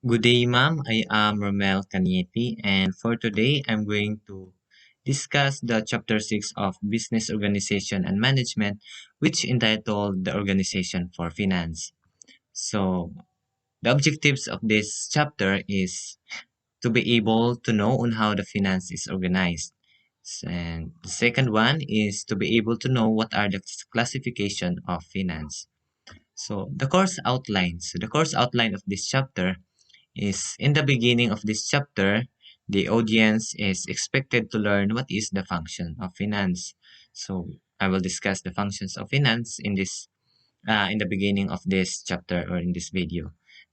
Good day, ma'am. I am Romel Canieti, and for today, I'm going to discuss the chapter 6 of Business Organization and Management, which entitled The Organization for Finance. So, the objectives of this chapter is to be able to know on how the finance is organized. And the second one is to be able to know what are the classification of finance. So, the course outline. So, the course outline of this chapter is in the beginning of this chapter, the audience is expected to learn what is the function of finance. So I will discuss the functions of finance in the beginning of this chapter or in this video.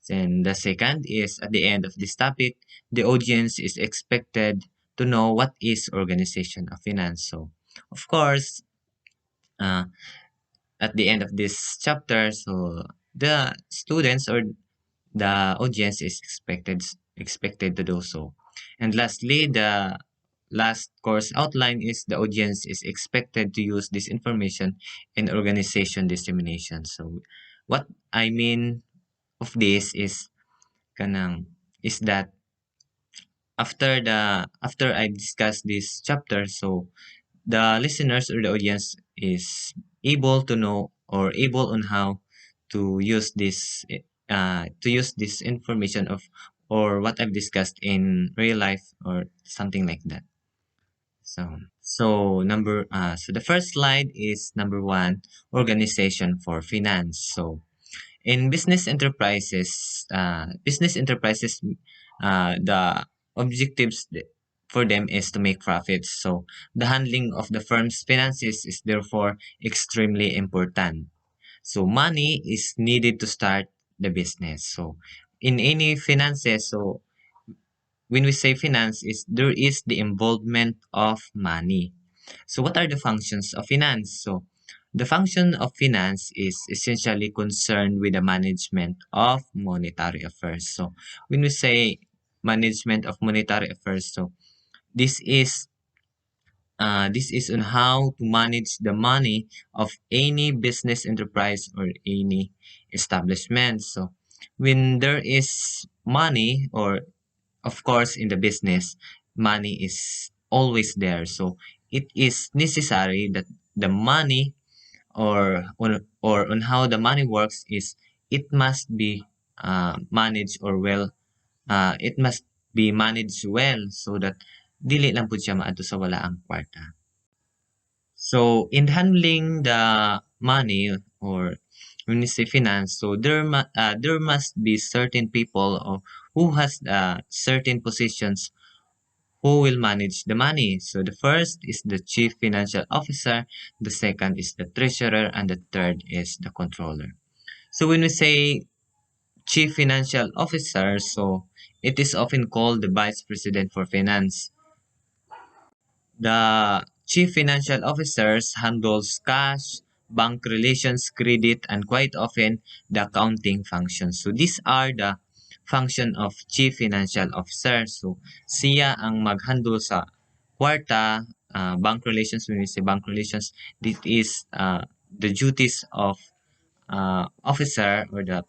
Then the second is at the end of this topic, the audience is expected to know what is organization of finance. So of course, uh, at the end of this chapter, so the students or the audience is expected to do so. And lastly, the last course outline is the audience is expected to use this information in organization dissemination. So what I mean of this is kanang is that after I discuss this chapter, so the listeners or the audience is able to know or able on how to use this information of or what I've discussed in real life or something like that. So the first slide is number one, organization for finance. So in business enterprises, the objectives for them is to make profits. So the handling of the firm's finances is therefore extremely important. So money is needed to start the business. So in any finances, so when we say finance, is there is the involvement of money. So what are the functions of finance? So the function of finance is essentially concerned with the management of monetary affairs. So when we say management of monetary affairs, so this is this is on how to manage the money of any business enterprise or any establishment. So when there is money or of course in the business, money is always there. So it is necessary that the money or on how the money works is it must be managed or well it must be managed well so that dili lang pud siya maadto sa walaang kwarta. So in handling the money or when we say finance, so there must be certain people or who has certain positions who will manage the money. So the first is the chief financial officer, the second is the treasurer, and the third is the controller. So when we say chief financial officer, so it is often called the vice president for finance. The chief financial officers handles cash, bank relations, credit, and quite often the accounting functions. So these are the function of chief financial officer. So siya ang mag-handle sa kwarta, bank relations. When we say bank relations, this is the duties of officer or the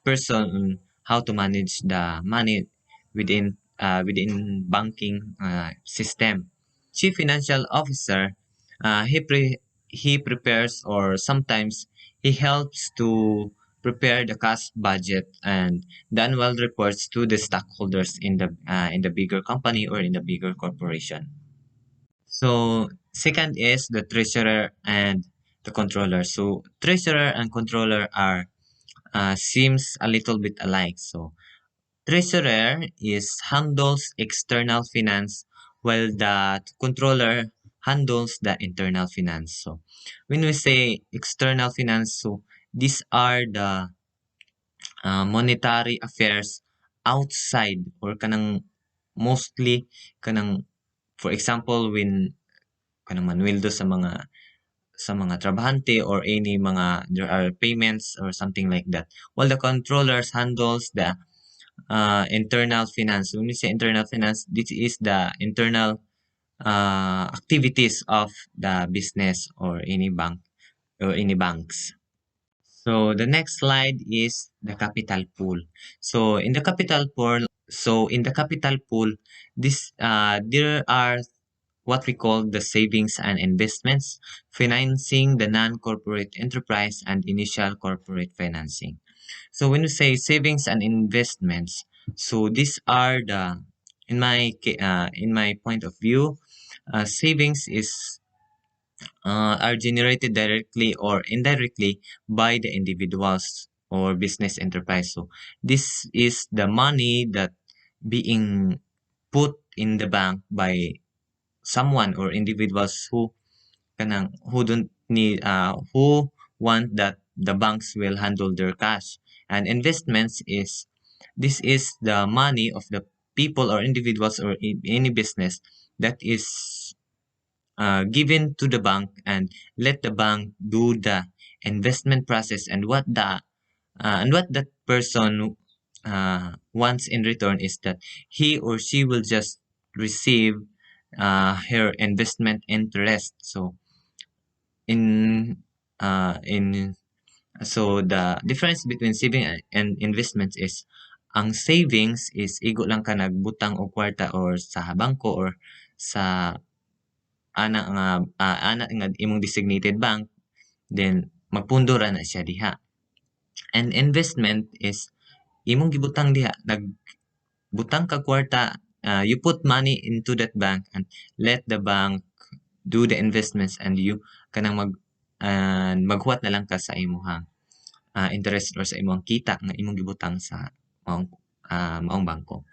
person on how to manage the money within banking system. Chief financial officer, he prepares or sometimes he helps to prepare the cash budget and the annual reports to the stockholders in the bigger company or in the bigger corporation. So second is the treasurer and the controller. So treasurer and controller are seems a little bit alike. So treasurer is handles external finance while the controller handles the internal finance. So when we say external finance, so these are the monetary affairs outside or kanang mostly kanang for example when kanang manwildo sa mga trabahante or any mga there are payments or something like that. While the controllers handles the internal finance. When we say internal finance, this is the internal activities of the business or any bank or any banks. So the next slide is the capital pool. So in the capital pool, there are what we call the savings and investments, financing the non-corporate enterprise, and initial corporate financing. So when we say savings and investments, so these are the in my point of view, savings are generated directly or indirectly by the individuals or business enterprise. So this is the money that being put in the bank by someone or individuals who don't need who want that the banks will handle their cash. And investments is this is the money of the people or individuals or in any business that is given to the bank and let the bank do the investment process, and what that person wants in return is that he or she will just receive her investment interest. So in the difference between saving and investments is ang savings is igo lang ka nagbutang og kwarta or sa bangko or sa ana nga imong designated bank, then magpundo ra na siya diha. And investment is imong gibutang diha, nagbutang ka kwarta, you put money into that bank and let the bank do the investments, and you kanang maghuwat na lang ka sa imong interest or sa imong kita nga imong gibutang sa maong bangko.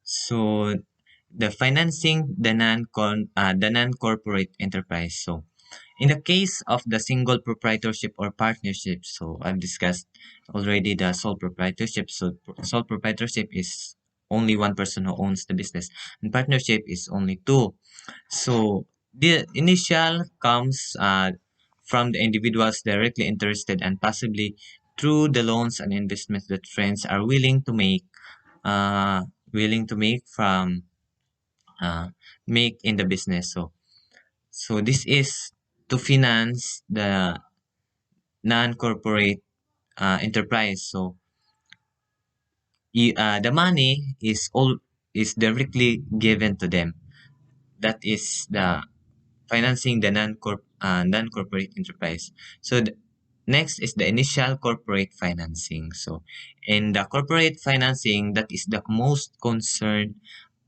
So the financing the non-corporate enterprise. So in the case of the single proprietorship or partnership, so I've discussed already the sole proprietorship. So sole proprietorship is only one person who owns the business, and partnership is only two. So the initial comes from the individuals directly interested and possibly through the loans and investments that friends are uh, willing to uh, make in the business. So this is to finance the non-corporate enterprise. So the money is directly given to them. That is the financing the non-corporate enterprise. So next is the initial corporate financing. So in the corporate financing, that is the most concerned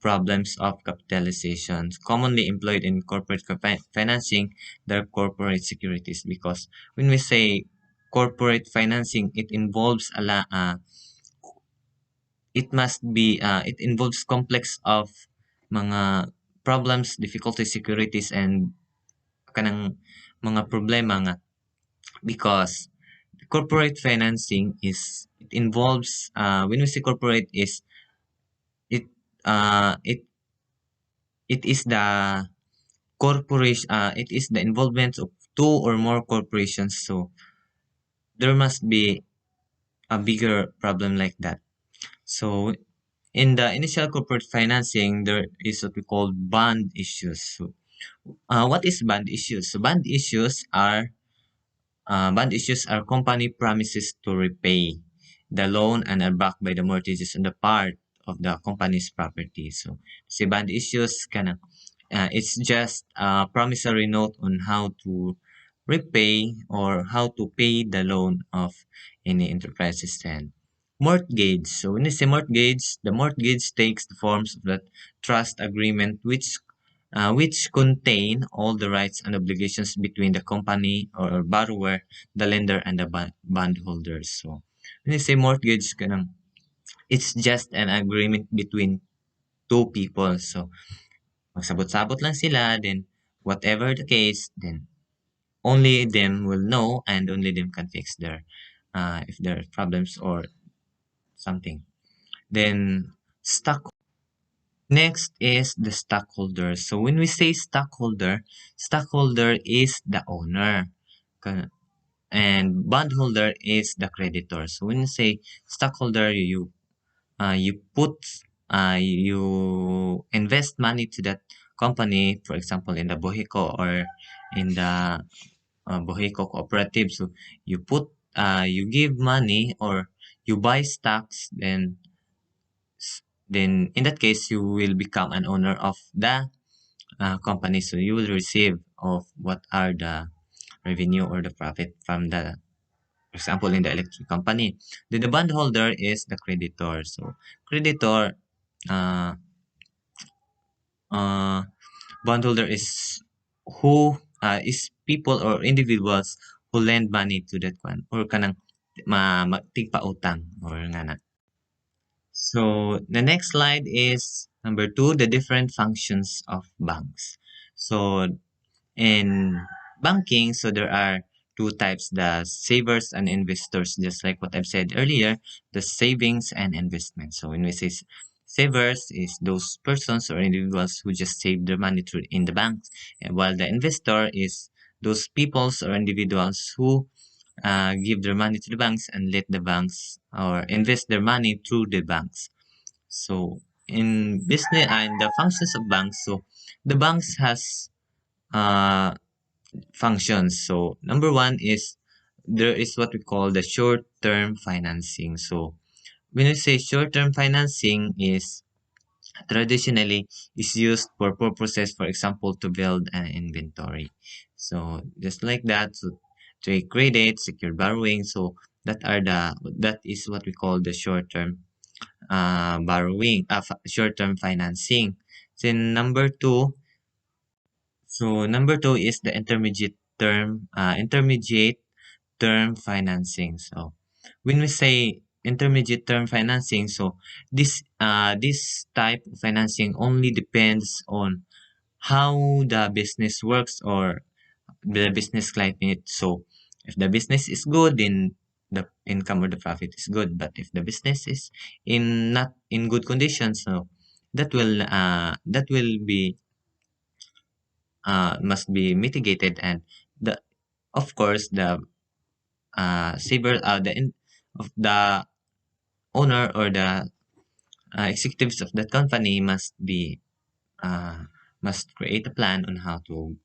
problems of capitalization commonly employed in corporate financing the corporate securities, because when we say corporate financing, it involves complex of mga problems, difficulties, securities, and kanang mga problema nga, because corporate financing it involves when we say corporate is it uh it it is the it is the involvement of two or more corporations. So there must be a bigger problem like that. So in the initial corporate financing, there is what we call bond issues. So what is bond issues? So bond issues are company promises to repay the loan and are backed by the mortgages on the part of the company's property. So, si bond issues it's just a promissory note on how to repay or how to pay the loan of any enterprises. Then mortgage. So when you say mortgage, the mortgage takes the forms of that trust agreement which contain all the rights and obligations between the company or borrower, the lender, and the bondholders. So when you say mortgage, it's just an agreement between two people. So magsabot-sabot lang sila, then whatever the case, then only them will know and only them can fix their if there are problems or something. Then stock next is the stockholder. So when we say stockholder is the owner, and bondholder is the creditor. So when you say stockholder, you invest money to that company, for example, in the Bohico or in the Boheco Cooperative. So you give money or you buy stocks, then in that case you will become an owner of the company. So you will receive of what are the revenue or the profit from the, for example, in the electric company. Then the bondholder is the creditor. So creditor, uh, uh, bondholder is people or individuals who lend money to that one or kanang tigpautang or nga na. So the next slide is number two, the different functions of banks. So in banking, so there are two types, the savers and investors, just like what I've said earlier, the savings and investment. So when we say savers is those persons or individuals who just save their money through in the banks, and while the investor is those peoples or individuals who give their money to the banks and let the banks or invest their money through the banks. So in business and the functions of banks, so the banks has uh, functions. So number one is there is what we call the short-term financing. So when we say short-term financing is traditionally is used for purposes, for example, to build an inventory. So just like that, so trade credit, secure borrowing. So that is what we call the short-term short-term financing. Then number two is the intermediate term financing. So when we say intermediate term financing, so this type of financing only depends on how the business works or the business climate. So if the business is good, then the income or the profit is good. But if the business is in not in good condition, so that will be must be mitigated, and the of course the owner or the executives of that company uh, must create a plan on how to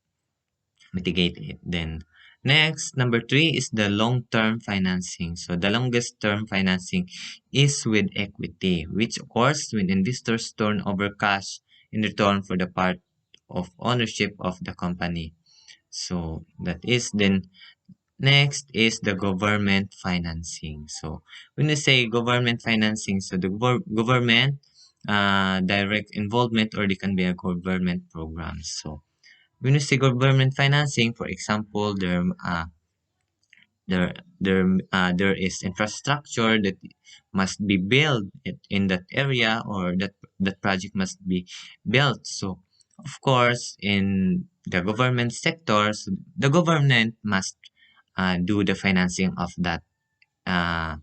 mitigate it. Then next, number three is the long-term financing. So the longest term financing is with equity, which occurs when investors turn over cash in return for the part of ownership of the company. So that is then next is the government financing. So when we say government financing, so the government direct involvement or they can be a government program. So when we say government financing, for example, there is infrastructure that must be built in that area or that project must be built. So of course, in the government sectors, the government must do the financing of that uh,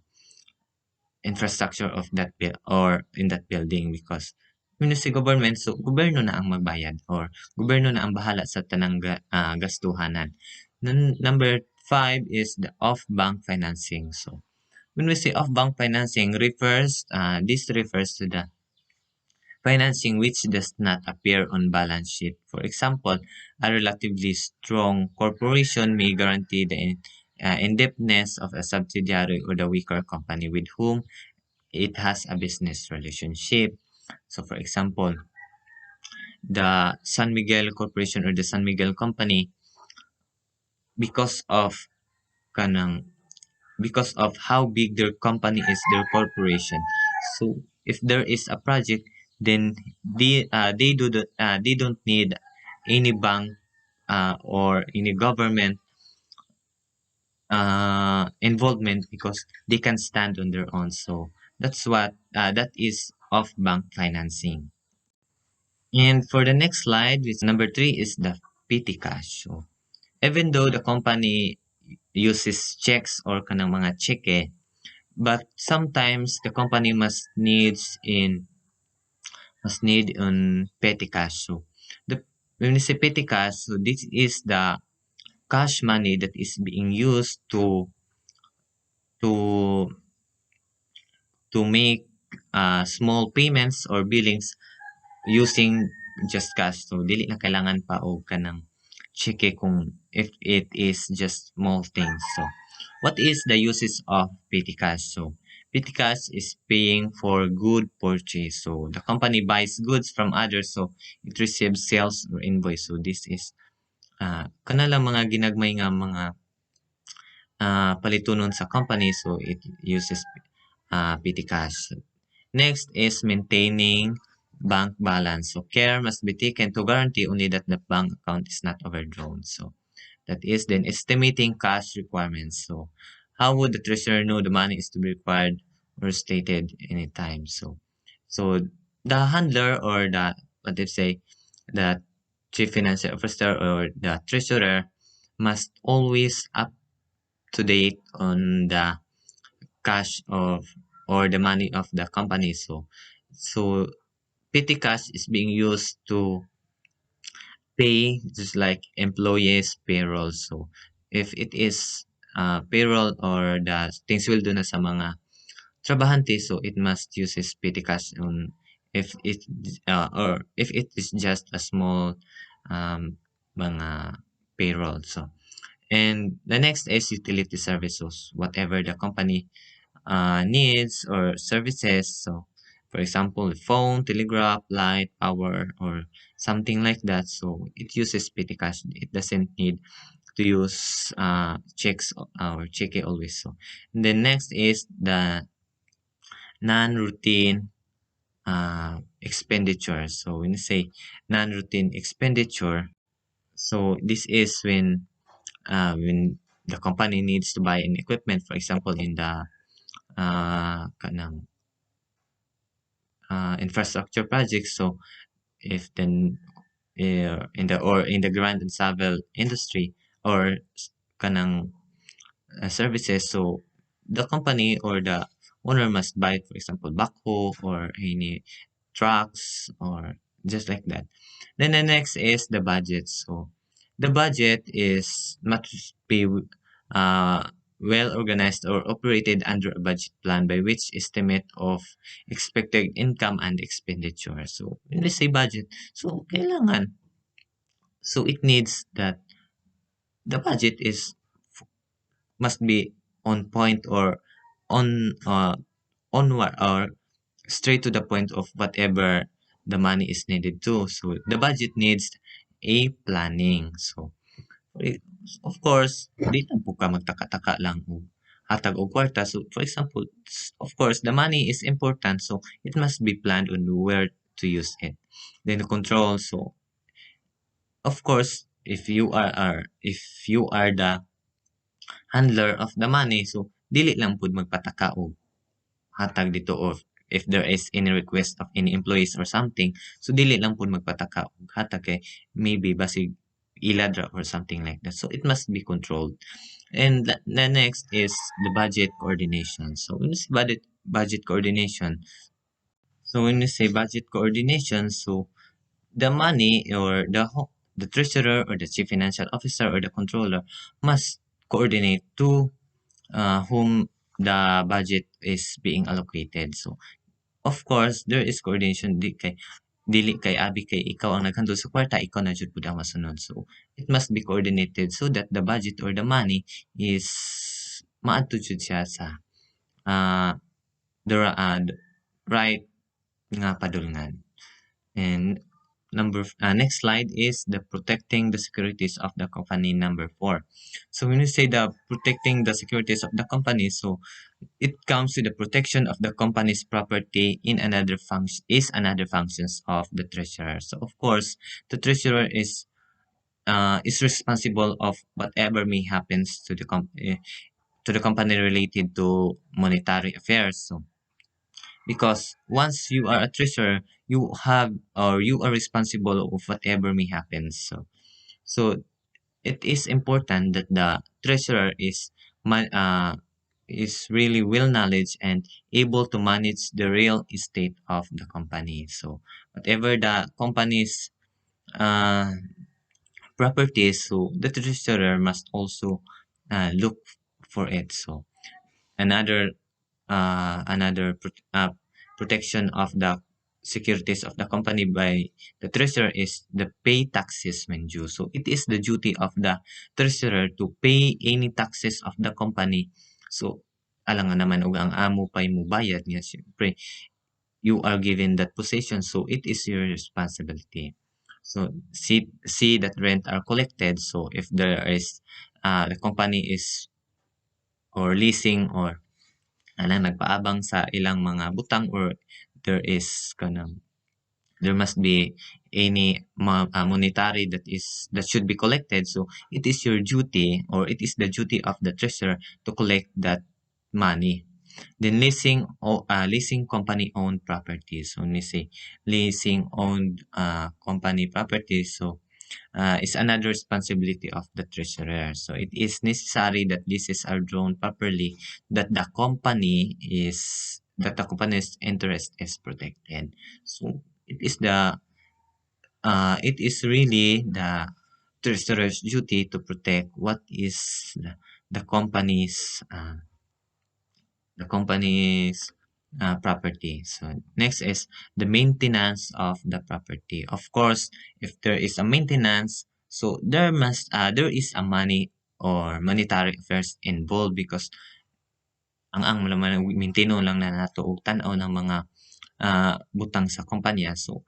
infrastructure of that or in that building because when you say government, so gobyerno na ang magbayad or gobyerno na ang bahala sa tanang gastuhanan. Number five is the off-bank financing. So when we say off-bank financing this refers to the financing which does not appear on balance sheet. For example, a relatively strong corporation may guarantee the indebtedness of a subsidiary or the weaker company with whom it has a business relationship. So for example, the San Miguel Corporation or the San Miguel Company, because of kanang because of how big their company is, their corporation. So if there is a project, then they don't need any bank or any government involvement because they can stand on their own. So that is off bank financing. And for the next slide, which number three is the petty cash. So even though the company uses checks or kanang mga cheque, but sometimes the company must need on petty cash. So the when we say petty cash, so this is the cash money that is being used to make small payments or billings using just cash. So dili na kailangan pa og kanang check kung if it is just small things. So, what is the uses of petty cash? So, petty cash is paying for good purchase. So, the company buys goods from others, so it receives sales or invoice. So, this is kana lang mga ginagmay nga mga palitunon sa company. So, it uses petty cash. Next is maintaining bank balance. So, care must be taken to guarantee only that the bank account is not overdrawn. So, that is then estimating cash requirements. So, how would the treasurer know the money is to be required or stated anytime? So the handler or the what they say, the chief financial officer or the treasurer must always up to date on the cash of or the money of the company. So petty cash is being used to pay just like employees payroll. So if it is payroll or the things will do na sa mga trabahante, so it must use his petty cash on if it or if it is just a small mga payroll. So and the next is utility services, whatever the company needs or services. So, for example, phone, telegraph, light, power, or something like that. So, it uses petty cash. It doesn't need to use checks or check it always. So, and then next is the non-routine expenditure. So, when you say non-routine expenditure, so this is when the company needs to buy an equipment, for example, in the kanang infrastructure projects. So if then in the grand ensemble industry or kanang services, so the company or the owner must buy, for example, backhoe or any trucks or just like that. Then the next is the budget. So the budget is must be well organized or operated under a budget plan by which estimate of expected income and expenditure. So when we say budget, so kailangan, so it needs that the budget is must be on point or on onward or straight to the point of whatever the money is needed to. So the budget needs a planning. So eh, of course, di lang po ka magtaka-taka lang o hatag og kwarta. So for example, of course, the money is important, so it must be planned on where to use it. Then the control. So of course, if you are the handler of the money, so dili lang pud magpataka og hatag dito of if there is any request of any employees or something, so dili lang po magpataka og hatag kay maybe basig iladra or something like that. So it must be controlled. And the next is the budget coordination. So when you say budget coordination, so when you say budget coordination, so the money or the treasurer or the chief financial officer or the controller must coordinate to whom the budget is being allocated. So of course, there is coordination dili kay abi kay ikaw ang naghandle sa kwarta, ikaw na jud pud ang masunod. So it must be coordinated so that the budget or the money is maadto jud siya sa uh, the right nga padulngan. And next slide is the protecting the securities of the company, number 4. So when you say the protecting the securities of the company, so it comes with the protection of the company's property in another function is another functions of the treasurer. So of course, the treasurer is responsible of whatever may happens to the company related to monetary affairs. So because once you are a treasurer, you have or you are responsible of whatever may happen. So it is important that the treasurer is really well knowledge and able to manage the real estate of the company. So whatever the company's uh, properties, so the treasurer must also look for it. So another protection of the securities of the company by the treasurer is the pay taxes when due. So it is the duty of the treasurer to pay any taxes of the company. So alangan naman og ang amo pay mo bayad niya siyempre you are given that position, so it is your responsibility. So see that rent are collected. So if there is the company is or leasing or nagpaabang sa ilang mga butang or there is kanang there must be any monetary that should be collected, so it is your duty or it is the duty of the treasurer to collect that money. Then leasing company owned properties. So when we say leasing owned company properties, so is another responsibility of the treasurer. So it is necessary that leases are drawn properly, that the company's interest is protected. So it is really the treasurer's duty to protect what is the company's property. So next is the maintenance of the property. Of course, if there is a maintenance, so there is a money or monetary affairs involved because ang naman maintaino lang na nato og tan-aw ng mga butang sa kumpanya. So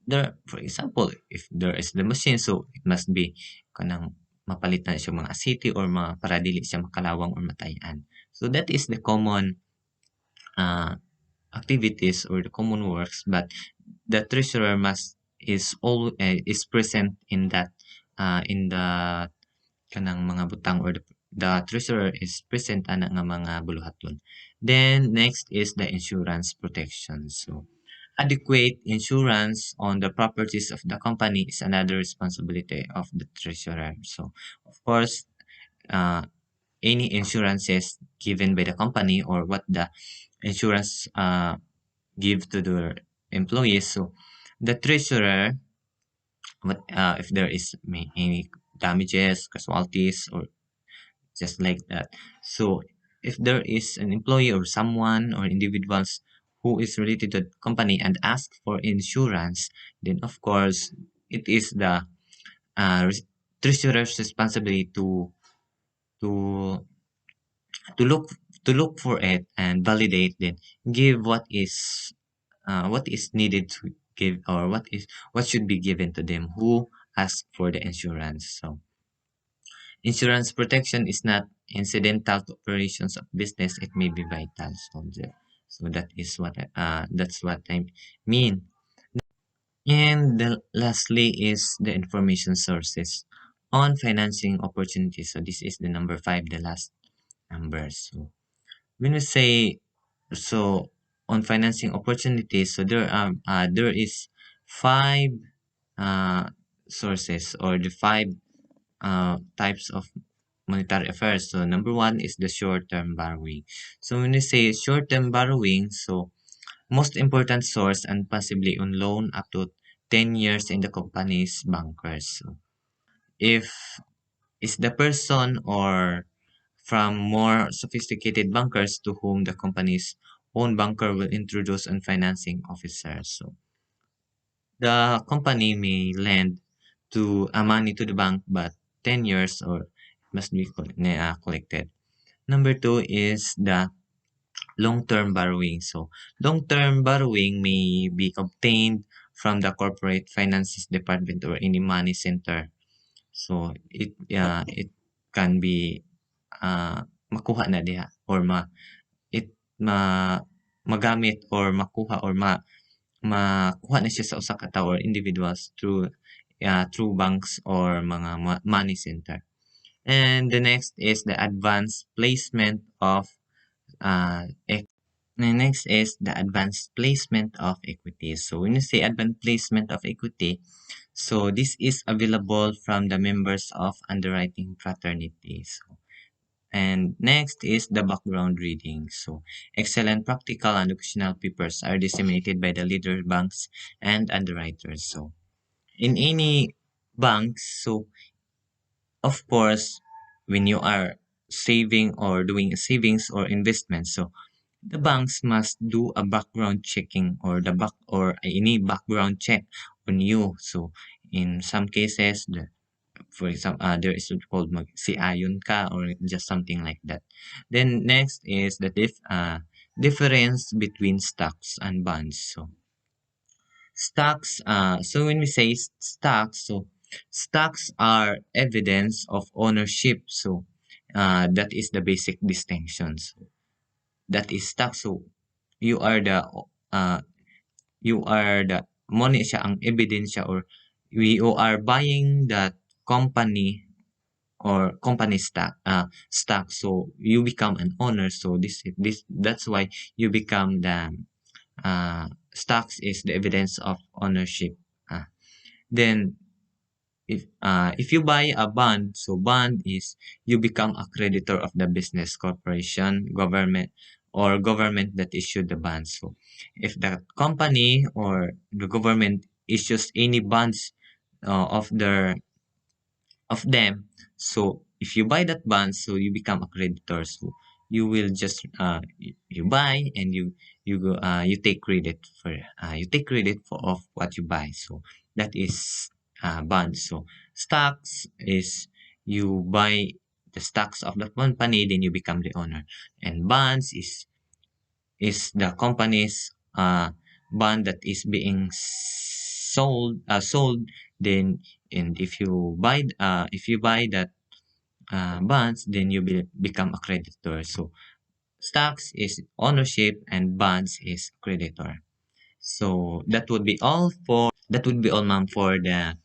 there, for example, if there is the machine, so it must be kanang mapalitan siya mga asiti or mga para dili siya makalawang or matayan. So that is the common uh, activities or the common works, but the treasurer is present in that in the kanang mga butang or the treasurer is present ana nga mga buluhaton. Then next is the insurance protection. So adequate insurance on the properties of the company is another responsibility of the treasurer. So of course, uh, any insurances given by the company or what the insurance give to the employees. So the treasurer, if there is any damages, casualties, or just like that. So if there is an employee or someone or individuals who is related to the company and ask for insurance, then of course it is the treasurer's responsibility to to look to look for it and validate it, give what is needed to give or what should be given to them who ask for the insurance. So insurance protection is not incidental to operations of business, it may be vital. So that's what I mean. And lastly is the information sources on financing opportunities. So this is the number 5, the last number. So when we say so on financing opportunities, so there is 5 uh, sources or the 5 types of monetary affairs. So number 1 is the short-term borrowing. So when we say short-term borrowing, so most important source and possibly on loan up to 10 years in the company's bankers. So if is the person or from more sophisticated bankers to whom the company's own banker will introduce an financing officer. So the company may lend to money to the bank, but 10 years or must be collected. Number 2 is the long-term borrowing. So long-term borrowing may be obtained from the corporate finances department or any money center. So it can be makuha na diha or it ma magamit or makuha or makuha na siya sa usa ka tawo or individuals through banks or mga money center. And the next is the advanced placement of the next is the advanced placement of equity. So when you say advanced placement of equity, so this is available from the members of underwriting fraternity. So, and next is the background reading. So excellent practical and occasional papers are disseminated by the leader banks and underwriters. So in any banks, so of course, when you are saving or doing savings or investments, so the banks must do a background checking or the back or any background check on you. So in some cases, for example, there is what called si-ayon ka or just something like that. Then next is the difference between stocks and bonds. So stocks, so when we say stocks, so stocks are evidence of ownership. So that is the basic distinctions. That is stock. So you are the uh, you are the money siya ang ebidensya or you are buying that company or company stock, so you become an owner. So this that's why you become the stocks is the evidence of ownership. Then if you buy a bond, so bond is you become a creditor of the business, corporation, government, or government that issued the bond. So if the company or the government issues any bonds of them, so if you buy that bond, so you become a creditor. So you will just you buy and you go you take credit for of what you buy. So that is bonds. So stocks is you buy the stocks of the company, then you become the owner. And bonds is the company's bond that is being sold. Then and if you buy that bonds, then you become a creditor. So stocks is ownership and bonds is creditor. So that would be all, ma'am, for the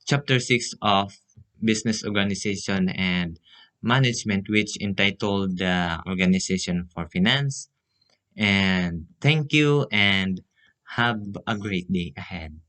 chapter 6 of business organization and management, which entitled the organization for finance. And thank you and have a great day ahead.